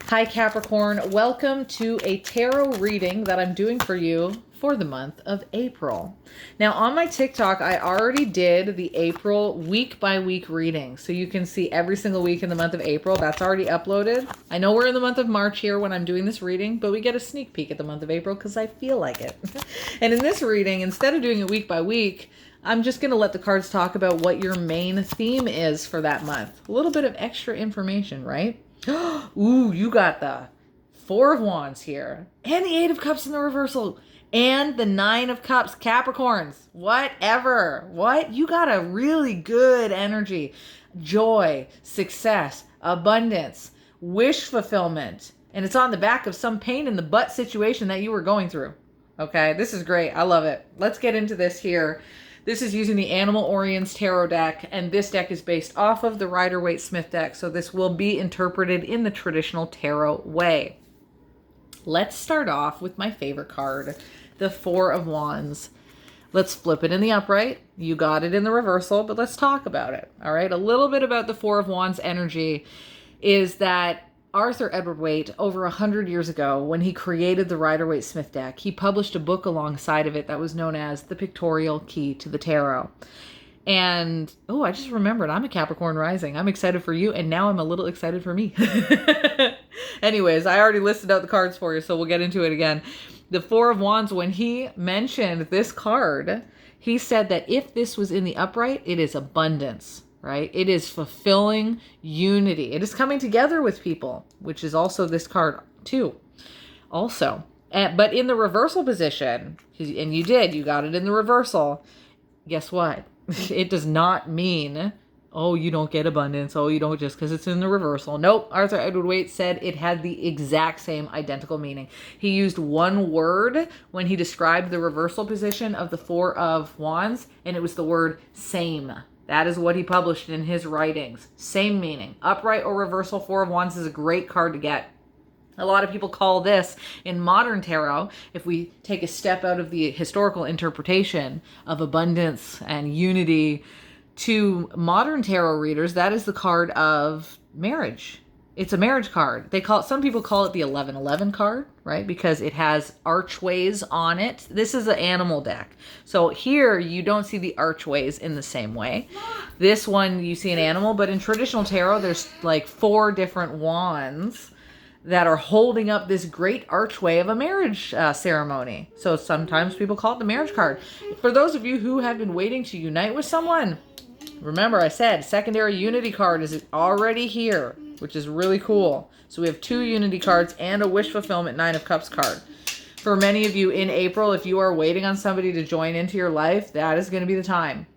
Hi Capricorn, welcome to a tarot reading that I'm doing for you for the month of April. Now on my TikTok, I already did the April week by week reading. So you can see every single week in the month of April. That's already uploaded. I know we're in the month of March here when I'm doing this reading, but we get a sneak peek at the month of April because I feel like it. And in this reading, instead of doing it week by week, I'm just going to let the cards talk about what your main theme is for that month. A little bit of extra information, right? Ooh, you got the Four of Wands here. And the Eight of Cups in the reversal. And the Nine of Cups. Capricorns. Whatever. What? You got a really good energy. Joy, success, abundance, wish fulfillment. And it's on the back of some pain in the butt situation that you were going through. Okay, this is great. I love it. Let's get into this here. This is using the Animal Oriens Tarot deck, and this deck is based off of the Rider-Waite-Smith deck, so this will be interpreted in the traditional tarot way. Let's start off with my favorite card, the Four of Wands. Let's flip it in the upright. You got it in the reversal, but let's talk about it. All right, a little bit about the Four of Wands energy is that Arthur Edward Waite, over 100 years ago, when he created the Rider-Waite-Smith deck, he published a book alongside of it that was known as The Pictorial Key to the Tarot. And, oh, I just remembered, I'm a Capricorn rising. I'm excited for you, and now I'm a little excited for me. Anyways, I already listed out the cards for you, so we'll get into it again. The Four of Wands, when he mentioned this card, he said that if this was in the upright, it is abundance. Right? It is fulfilling unity. It is coming together with people, which is also this card too. Also, but in the reversal position, and you got it in the reversal, guess what? It does not mean, oh, you don't get abundance. Oh, you don't just because it's in the reversal. Nope. Arthur Edward Waite said it had the exact same identical meaning. He used one word when he described the reversal position of the Four of Wands, and it was the word same. That is what he published in his writings. Same meaning. Upright or reversal Four of Wands is a great card to get. A lot of people call this, in modern tarot, if we take a step out of the historical interpretation of abundance and unity, to modern tarot readers, that is the card of marriage. It's a marriage card. Some people call it the 1111 card, right? Because it has archways on it. This is an animal deck. So here you don't see the archways in the same way. This one you see an animal, but in traditional tarot, there's like 4 different wands that are holding up this great archway of a marriage ceremony. So sometimes people call it the marriage card. For those of you who have been waiting to unite with someone, remember I said secondary unity card is already here, which is really cool. So we have 2 unity cards and a wish fulfillment Nine of Cups card. For many of you in April, if you are waiting on somebody to join into your life, that is going to be the time.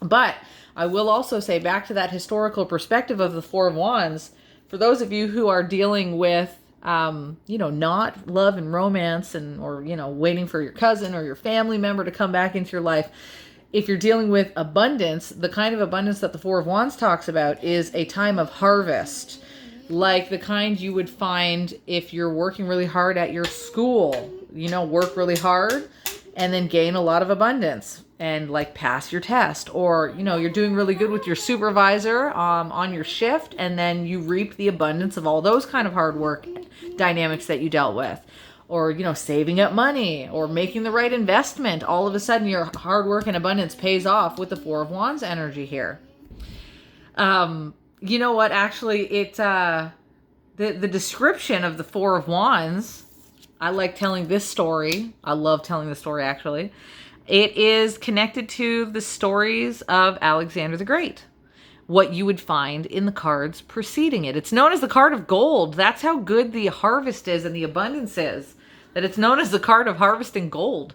But I will also say, back to that historical perspective of the Four of Wands, for those of you who are dealing with, not love and romance or waiting for your cousin or your family member to come back into your life, if you're dealing with abundance, the kind of abundance that the Four of Wands talks about is a time of harvest, like the kind you would find if you're working really hard at your school. Work really hard and then gain a lot of abundance and like pass your test, or you're doing really good with your supervisor on your shift, and then you reap the abundance of all those kind of hard work dynamics that you dealt with. Or, saving up money or making the right investment. All of a sudden, your hard work and abundance pays off with the Four of Wands energy here. You know what? Actually, the description of the Four of Wands, I like telling this story. I love telling this story, actually. It is connected to the stories of Alexander the Great. What you would find in the cards preceding it. It's known as the card of gold. That's how good the harvest is and the abundance is. That it's known as the card of harvesting gold.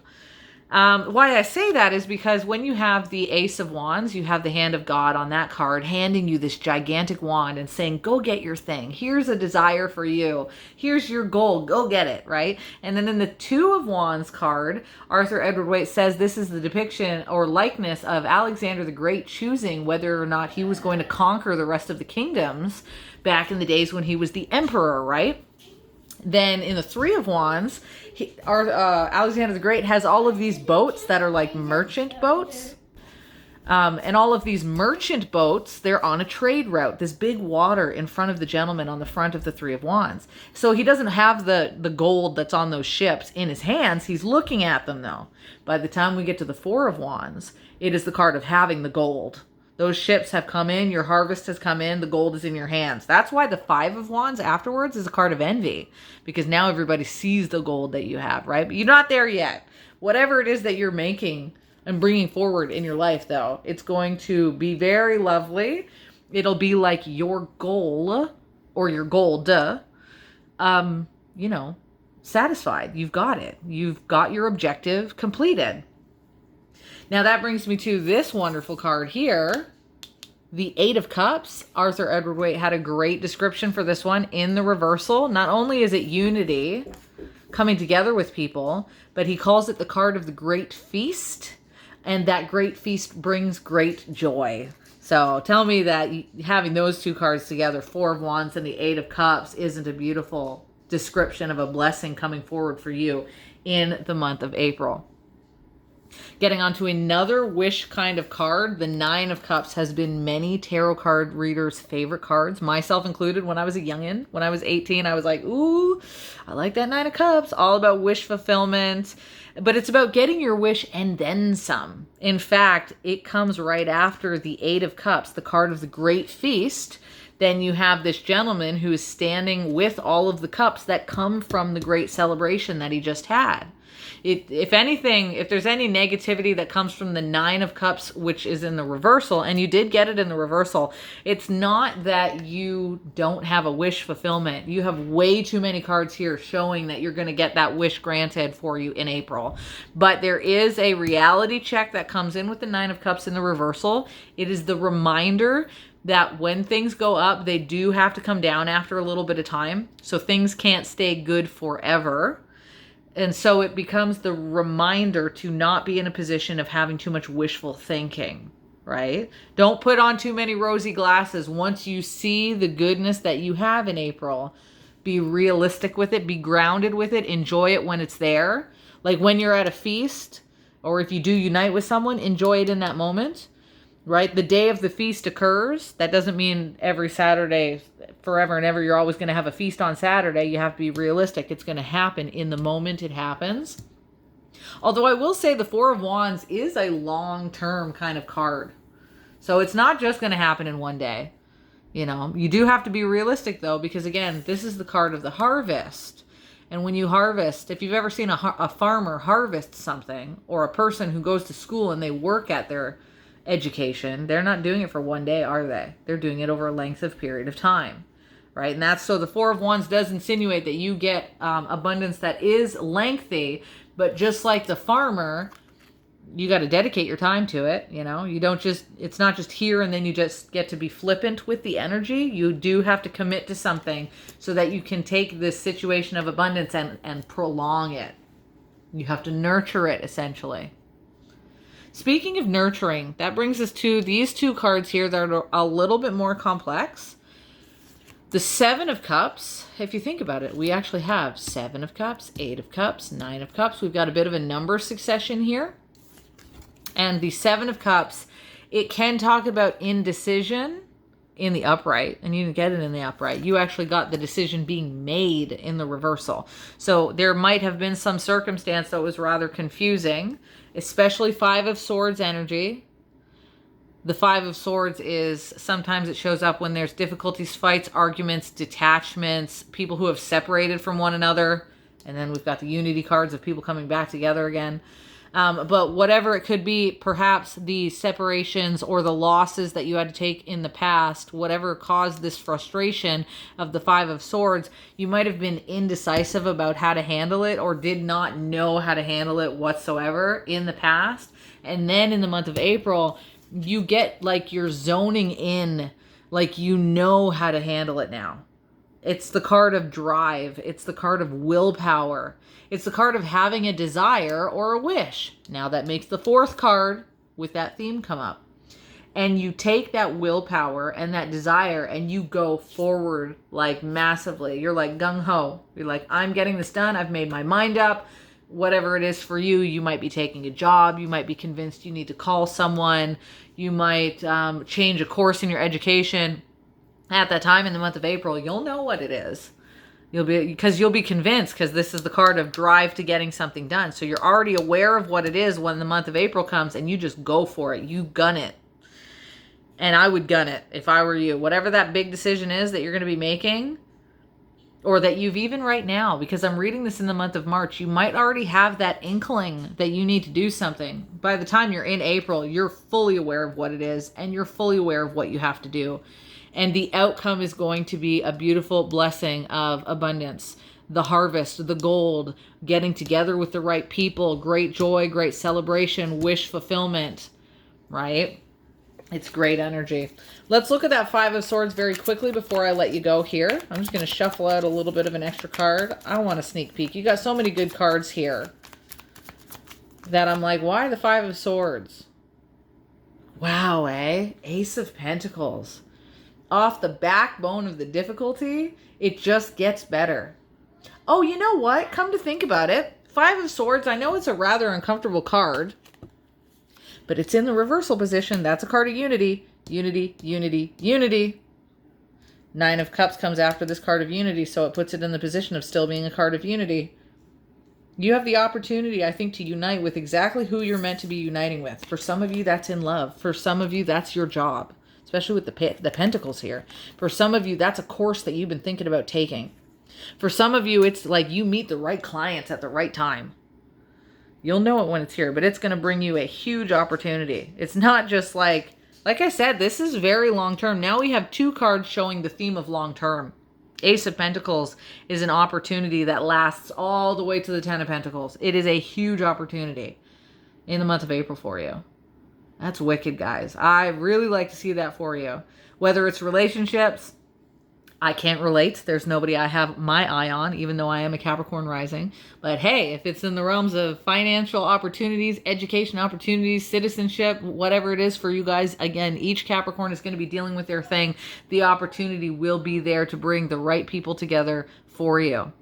Why I say that is because when you have the Ace of Wands, you have the hand of God on that card handing you this gigantic wand and saying, go get your thing. Here's a desire for you. Here's your goal. Go get it, right? And then in the Two of Wands card, Arthur Edward Waite says this is the depiction or likeness of Alexander the Great choosing whether or not he was going to conquer the rest of the kingdoms back in the days when he was the emperor, right? Then in the Three of Wands, Alexander the Great has all of these boats that are like merchant boats. And all of these merchant boats, they're on a trade route. This big water in front of the gentleman on the front of the Three of Wands. So he doesn't have the gold that's on those ships in his hands. He's looking at them, though. By the time we get to the Four of Wands, it is the card of having the gold. Those ships have come in. Your harvest has come in. The gold is in your hands. That's why the Five of Wands afterwards is a card of envy. Because now everybody sees the gold that you have, right? But you're not there yet. Whatever it is that you're making and bringing forward in your life, though, it's going to be very lovely. It'll be like your goal or your gold, satisfied. You've got it. You've got your objective completed. Now that brings me to this wonderful card here, the Eight of Cups. Arthur Edward Waite had a great description for this one in the reversal. Not only is it unity, coming together with people, but he calls it the card of the great feast. And that great feast brings great joy. So tell me that having those two cards together, Four of Wands and the Eight of Cups, isn't a beautiful description of a blessing coming forward for you in the month of April. Getting on to another wish kind of card, the Nine of Cups has been many tarot card readers' favorite cards, myself included. When I was a youngin', when I was 18, I was like, ooh, I like that Nine of Cups, all about wish fulfillment. But it's about getting your wish and then some. In fact, it comes right after the Eight of Cups, the card of the great feast. Then you have this gentleman who is standing with all of the cups that come from the great celebration that he just had. If anything, if there's any negativity that comes from the Nine of Cups, which is in the reversal, and you did get it in the reversal, it's not that you don't have a wish fulfillment. You have way too many cards here showing that you're going to get that wish granted for you in April. But there is a reality check that comes in with the Nine of Cups in the reversal. It is the reminder that when things go up, they do have to come down after a little bit of time. So things can't stay good forever. And so it becomes the reminder to not be in a position of having too much wishful thinking, right? Don't put on too many rosy glasses. Once you see the goodness that you have in April, be realistic with it, be grounded with it, enjoy it when it's there. Like when you're at a feast, or if you do unite with someone, enjoy it in that moment, right? The day of the feast occurs. That doesn't mean every Saturday forever and ever you're always going to have a feast on Saturday. You have to be realistic. It's going to happen in the moment it happens. Although I will say the Four of Wands is a long-term kind of card. So it's not just going to happen in one day. You know, you do have to be realistic though, because again, this is the card of the harvest. And when you harvest, if you've ever seen a farmer harvest something, or a person who goes to school and they work at their education, they're not doing it for one day, are they? They're doing it over a length of period of time, right? And that's so the Four of Wands does insinuate that you get abundance that is lengthy, but just like the farmer, you got to dedicate your time to it. You know, you don't just, it's not just here and then you just get to be flippant with the energy. You do have to commit to something so that you can take this situation of abundance and prolong it. You have to nurture it, essentially. Speaking of nurturing, that brings us to these two cards here that are a little bit more complex. The Seven of Cups, if you think about it, we actually have Seven of Cups, Eight of Cups, Nine of Cups. We've got a bit of a number succession here. And the Seven of Cups, it can talk about indecision in the upright, and you didn't get it in the upright. You actually got the decision being made in the reversal. So there might have been some circumstance that was rather confusing, especially Five of Swords energy. The Five of Swords is, sometimes it shows up when there's difficulties, fights, arguments, detachments, people who have separated from one another. And then we've got the unity cards of people coming back together again. But whatever it could be, perhaps the separations or the losses that you had to take in the past, whatever caused this frustration of the Five of Swords, you might have been indecisive about how to handle it or did not know how to handle it whatsoever in the past. And then in the month of April, you get like you're zoning in, like you know how to handle it now. It's the card of drive. It's the card of willpower. It's the card of having a desire or a wish. Now that makes the fourth card with that theme come up. And you take that willpower and that desire and you go forward like massively. You're like gung-ho. You're like, I'm getting this done. I've made my mind up. Whatever it is for you, you might be taking a job. You might be convinced you need to call someone. You might change a course in your education at that time in the month of April. You'll know what it is. You'll be convinced, because this is the card of drive to getting something done. So you're already aware of what it is when the month of April comes, and you just go for it. You gun it. And I would gun it if I were you. Whatever that big decision is that you're going to be making, or that you've even right now, because I'm reading this in the month of March, you might already have that inkling that you need to do something. By the time you're in April, you're fully aware of what it is, and you're fully aware of what you have to do. And the outcome is going to be a beautiful blessing of abundance. The harvest, the gold, getting together with the right people, great joy, great celebration, wish fulfillment, right? It's great energy. Let's look at that Five of Swords very quickly before I let you go here. I'm just going to shuffle out a little bit of an extra card. I want a sneak peek. You got so many good cards here that I'm like, why the Five of Swords? Wow, eh? Ace of Pentacles. Off the backbone of the difficulty, it just gets better. Oh, you know what? Come to think about it, Five of Swords, I know it's a rather uncomfortable card, but it's in the reversal position. That's a card of unity. Unity, unity, unity. Nine of Cups comes after this card of unity, so it puts it in the position of still being a card of unity. You have the opportunity, I think, to unite with exactly who you're meant to be uniting with. For some of you, that's in love. For some of you, that's your job. Especially with the pentacles here. For some of you, that's a course that you've been thinking about taking. For some of you, it's like you meet the right clients at the right time. You'll know it when it's here, but it's going to bring you a huge opportunity. It's not just like I said, this is very long term. Now we have two cards showing the theme of long term. Ace of Pentacles is an opportunity that lasts all the way to the Ten of Pentacles. It is a huge opportunity in the month of April for you. That's wicked, guys. I really like to see that for you. Whether it's relationships, I can't relate. There's nobody I have my eye on, even though I am a Capricorn rising. But hey, if it's in the realms of financial opportunities, education opportunities, citizenship, whatever it is for you guys, again, each Capricorn is going to be dealing with their thing. The opportunity will be there to bring the right people together for you.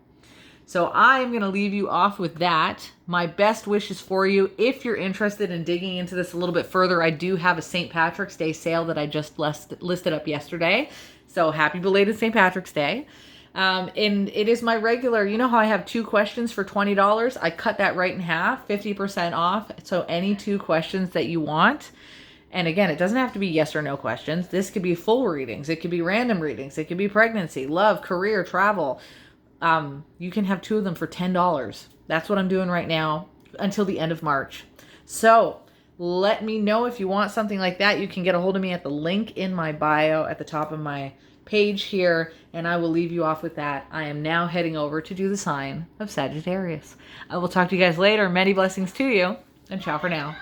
So I'm going to leave you off with that. My best wishes for you. If you're interested in digging into this a little bit further, I do have a St. Patrick's Day sale that I just listed up yesterday. So happy belated St. Patrick's Day. And it is my regular, you know how I have 2 questions for $20? I cut that right in half, 50% off. So any 2 questions that you want. And again, it doesn't have to be yes or no questions. This could be full readings. It could be random readings. It could be pregnancy, love, career, travel. You can have 2 of them for $10. That's what I'm doing right now until the end of March. So let me know if you want something like that. You can get a hold of me at the link in my bio at the top of my page here, and I will leave you off with that. I am now heading over to do the sign of Sagittarius. I will talk to you guys later. Many blessings to you, and ciao for now.